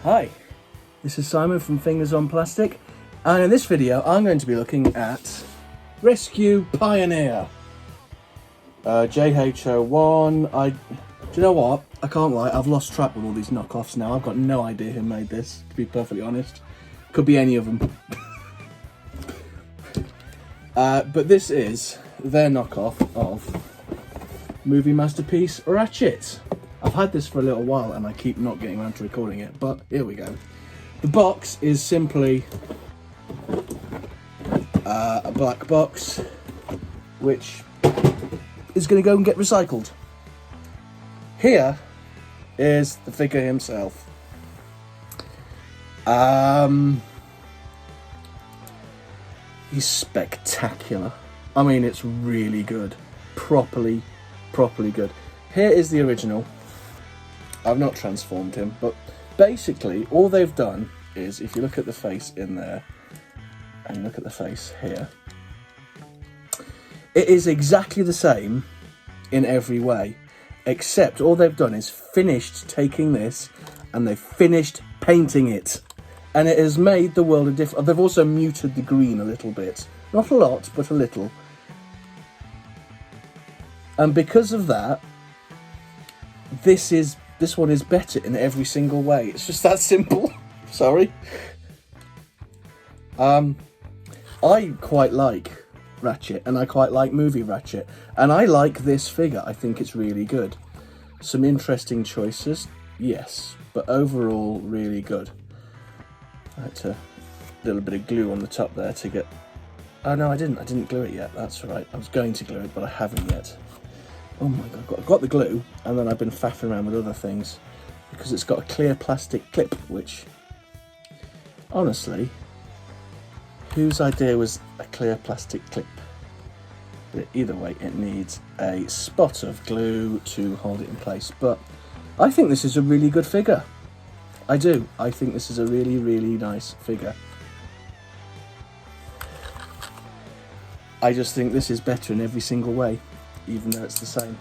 Hi, this is Simon from Fingers on Plastic, and in this video I'm going to be looking at Rescue Pioneer JH01. Do you know what? I can't lie, I've lost track with all these knockoffs now. I've got no idea who made this, to be perfectly honest. Could be any of them. But this is their knockoff of movie masterpiece Ratchet. I've had this for a little while and I keep not getting around to recording it, but here we go. The box is simply a black box which is going to go and get recycled. Here is the figure himself. He's spectacular. I mean, it's really good. Properly good. Here is the original. I've not transformed him, but basically all they've done is, if you look at the face in there and look at the face here, it is exactly the same in every way, except all they've done is finished taking this and they've finished painting it, and it has made the world of difference. They've also muted the green a little bit, not a lot, but a little, and because of that, this one is better in every single way. It's just that simple. Sorry. I quite like Ratchet, and I quite like movie Ratchet, and I like this figure. I think it's really good. Some interesting choices, yes, but overall really good. I had to little bit of glue on the top there to get... Oh no, I didn't glue it yet. That's right. I was going to glue it, but I haven't yet. Oh my god, I've got the glue, and then I've been faffing around with other things because it's got a clear plastic clip, which, honestly, whose idea was a clear plastic clip? But either way, it needs a spot of glue to hold it in place. But I think this is a really good figure. I do. I think this is a really, really nice figure. I just think this is better in every single way, even though it's the same.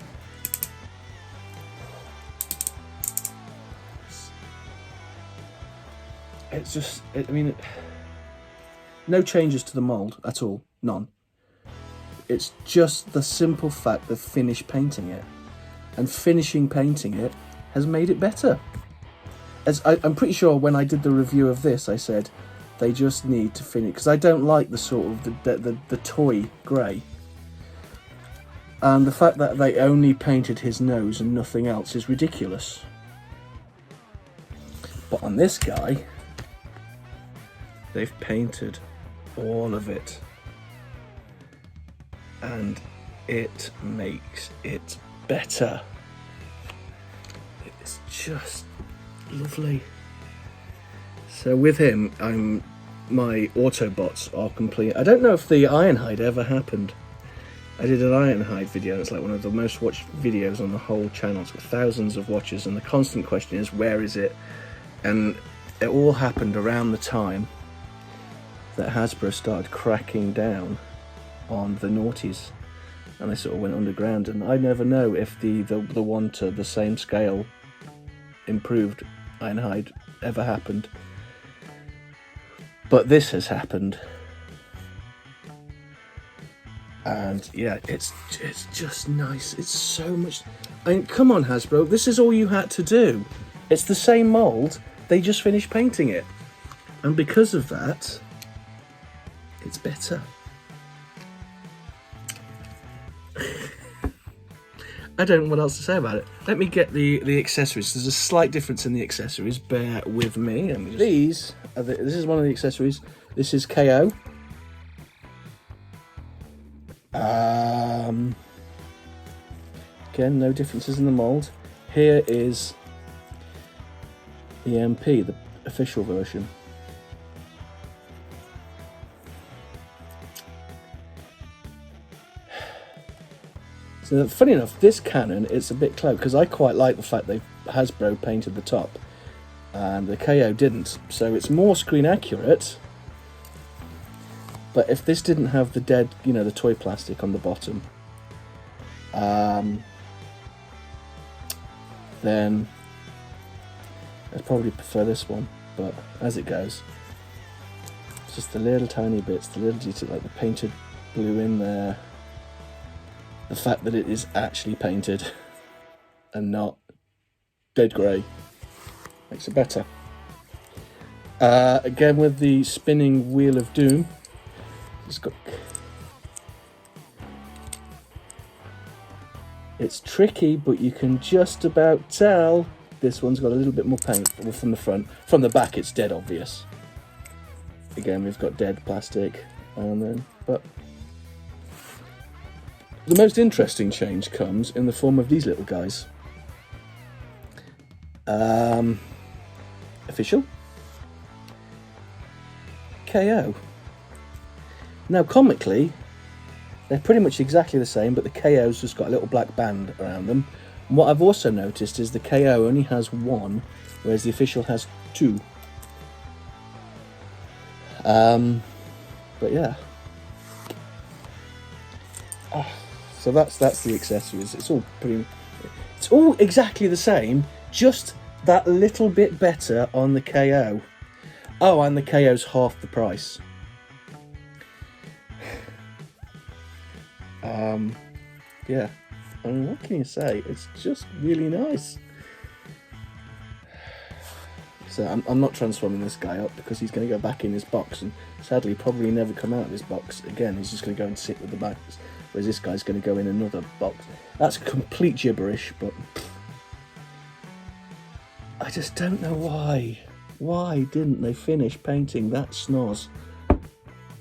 It's just, no changes to the mould at all, none. It's just the simple fact of finish painting it, and finishing painting it has made it better. I'm pretty sure when I did the review of this, I said they just need to finish, because I don't like the sort of the toy grey. And the fact that they only painted his nose and nothing else is ridiculous. But on this guy, they've painted all of it. And it makes it better. It's just lovely. So with him, my Autobots are complete. I don't know if the Ironhide ever happened. I did an Ironhide video, and it's like one of the most watched videos on the whole channel. It's got thousands of watches, and the constant question is, where is it? And it all happened around the time that Hasbro started cracking down on the naughties, and they sort of went underground. And I never know if the one to the same scale improved Ironhide ever happened. But this has happened. And yeah, it's just nice. It's so much. I mean, come on, Hasbro. This is all you had to do. It's the same mold. They just finished painting it, and because of that, it's better. I don't know what else to say about it. Let me get the accessories. There's a slight difference in the accessories. Bear with me. This is one of the accessories. This is KO. Again, no differences in the mould. Here is EMP, the official version. So funny enough, this cannon, it's a bit clever because I quite like the fact they Hasbro painted the top and the KO didn't. So it's more screen accurate. But if this didn't have the dead, the toy plastic on the bottom, then I probably prefer this one, but as it goes, it's just the little tiny bits, the little detail, like the painted blue in there, the fact that it is actually painted and not dead grey makes it better. Again with the spinning wheel of doom, it's tricky, but you can just about tell this one's got a little bit more paint from the front. From the back it's dead obvious. Again, we've got dead plastic, and then, but the most interesting change comes in the form of these little guys. Official KO. Now comically, they're pretty much exactly the same, but the KO's just got a little black band around them. And what I've also noticed is the KO only has one, whereas the official has two. But yeah. So that's the accessories. It's all exactly the same, just that little bit better on the KO. Oh, and the KO's half the price. Yeah, I mean, what can you say? It's just really nice. So I'm not transforming this guy up because he's going to go back in his box and sadly probably never come out of his box again. He's just going to go and sit with the box, whereas this guy's going to go in another box. That's complete gibberish, but I just don't know why. Why didn't they finish painting that snoz?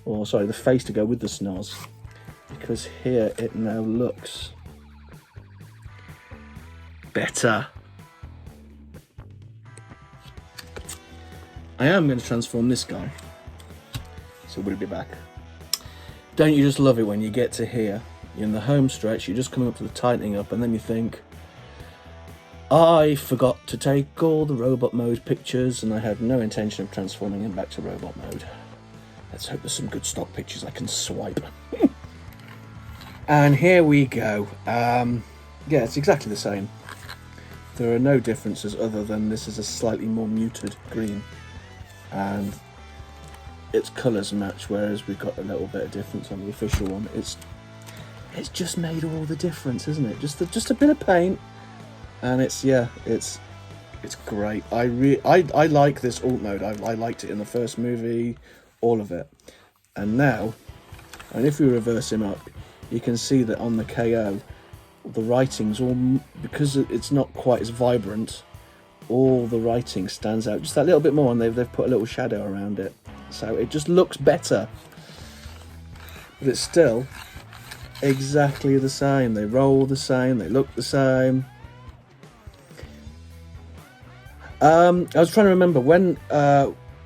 Or sorry, the face to go with the snoz. Because here it now looks better. I am going to transform this guy, so we'll be back. Don't you just love it when you get to here, you're in the home stretch, you're just coming up to the tightening up, and then you think, I forgot to take all the robot mode pictures and I had no intention of transforming him back to robot mode. Let's hope there's some good stock pictures I can swipe. And here we go. Yeah, it's exactly the same. There are no differences other than this is a slightly more muted green. And its colours match, whereas we've got a little bit of difference on the official one. It's just made all the difference, isn't it? Just a bit of paint, and it's great. I like this alt mode. I liked it in the first movie, all of it. And now, and if we reverse him up, you can see that on the KO, the writing's all, because it's not quite as vibrant, all the writing stands out just that little bit more, and they've put a little shadow around it, so it just looks better. But it's still exactly the same. They roll the same, they look the same. I was trying to remember when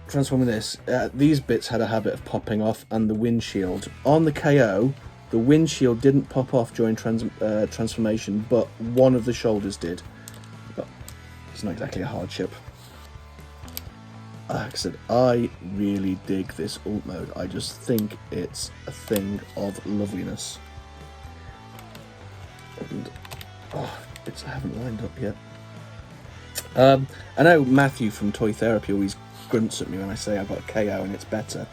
transforming this, these bits had a habit of popping off, and the windshield on the KO, the windshield didn't pop off during transformation, but one of the shoulders did. But it's not exactly a hardship. Like I said, I really dig this alt mode. I just think it's a thing of loveliness. And bits I haven't lined up yet. I know Matthew from Toy Therapy always grunts at me when I say I've got a KO and it's better,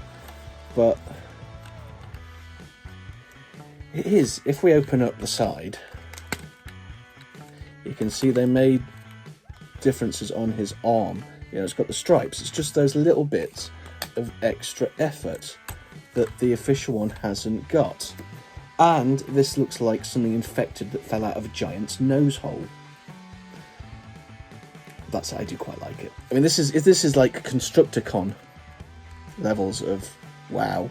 but it is. If we open up the side, you can see they made differences on his arm. You know, it's got the stripes. It's just those little bits of extra effort that the official one hasn't got. And this looks like something infected that fell out of a giant's nose hole. I do quite like it. I mean, this is like Constructicon levels of wow,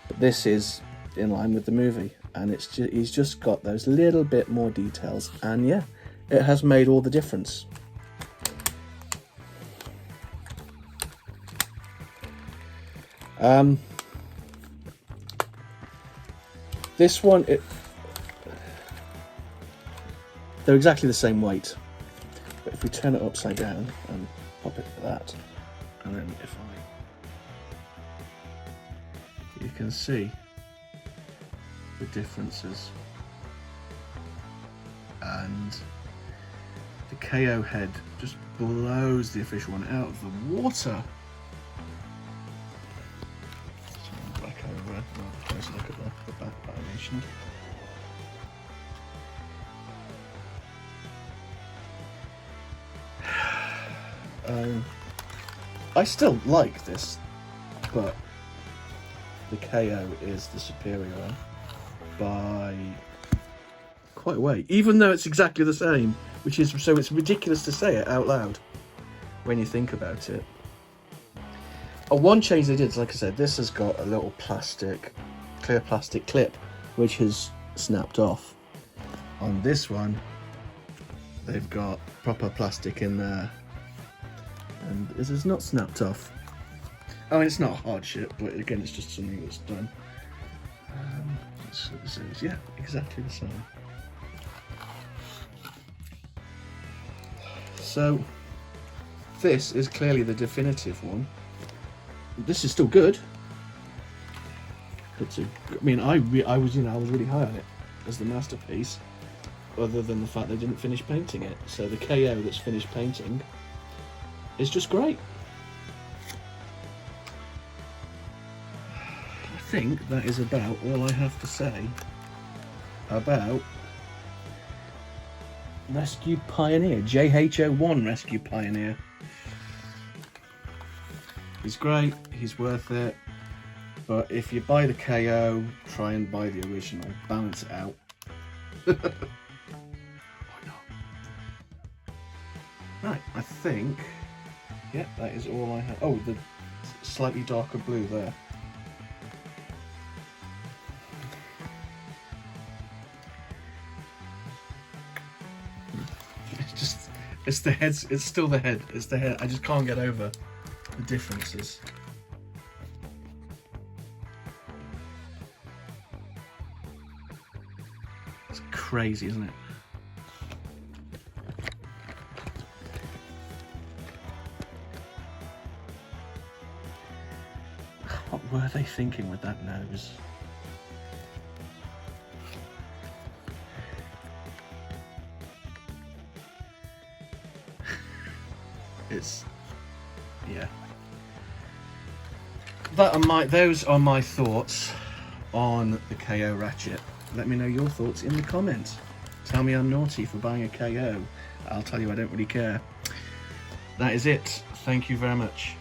but this is in line with the movie, and he's just got those little bit more details, and yeah, it has made all the difference. This one, they're exactly the same weight. But if we turn it upside down and pop it for that, and then you can see the differences. And the KO head just blows the official one out of the water. So back over, have a closer look at the back that I mentioned. I still like this, but the KO is the superior one by quite a way, even though it's exactly the same, which is, so it's ridiculous to say it out loud when you think about it. One change they did, like I said, this has got a little clear plastic clip which has snapped off. On this one they've got proper plastic in there, and this is not snapped off. I mean, it's not hardship, but again, it's just something that's done. So this is, yeah, exactly the same. So this is clearly the definitive one. This is still good. I mean, I was really high on it as the masterpiece, other than the fact they didn't finish painting it. So the KO that's finished painting is just great. I think that is about all I have to say about Rescue Pioneer, JH01 Rescue Pioneer. He's great, he's worth it, but if you buy the KO, try and buy the original, balance it out. Why not? Right, I think, yeah, that is all I have. Oh, the slightly darker blue there. It's the head, it's still the head, it's the head. I just can't get over the differences. It's crazy, isn't it? What were they thinking with that nose? It's, yeah. Those are my thoughts on the KO Ratchet. Let me know your thoughts in the comments. Tell me I'm naughty for buying a KO. I'll tell you I don't really care. That is it. Thank you very much.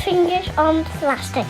Fingers on plastic.